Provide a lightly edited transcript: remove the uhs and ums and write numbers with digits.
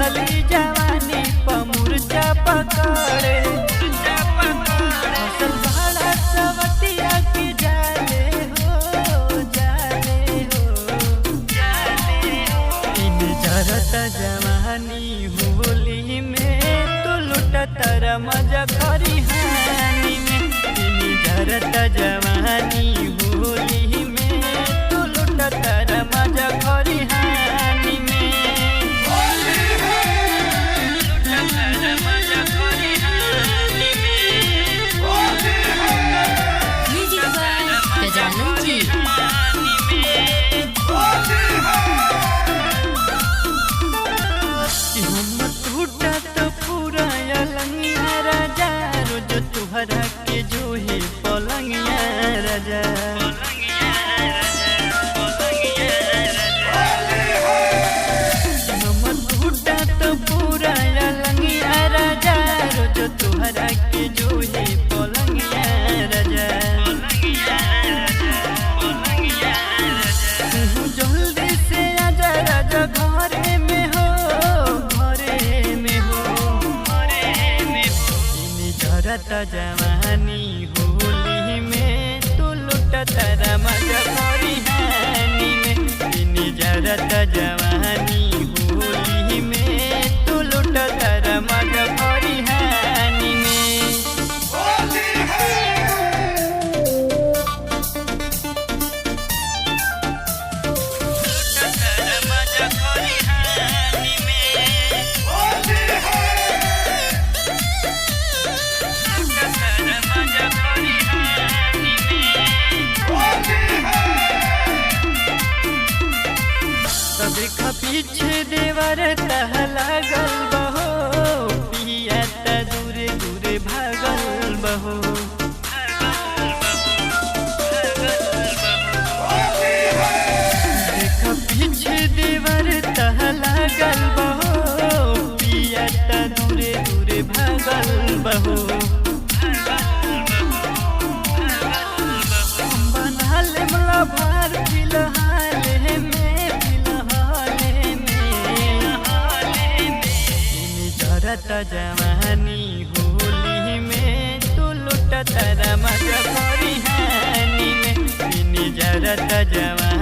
चढ़ली जवानी पमुर्चा पकड़े असल भाड़ा सवतिया की जाले हो इन जरत जवानी होली में तो लुटतर मजा करी हानी में इन जरत जवानी होली में तो लुटतर मजा करी हानी में तुहरा के जो है पलंगिया राजा हम टूटा तो पूरा लंगिया राजा रोज तुहरा के जो है पलंगिया राजा जल्दी से आजा राजा घरे में हो जरता जवानी होली में तू लुटतर मजा करी हानी में इन जरता जवानी होली में तू लुटतर मजा करी हानी में देखा पीछे देवर तहला गल बहो पिया त दूरे दूरे भागल बहो देखा पीछे देवर तहला गल बहो पिया त दूरे दूरे भागल बहो बनाल मला भार फिलहाल में जरता जवानी होली में तू लुटतर मजा करी हानी में इन जरता जवानी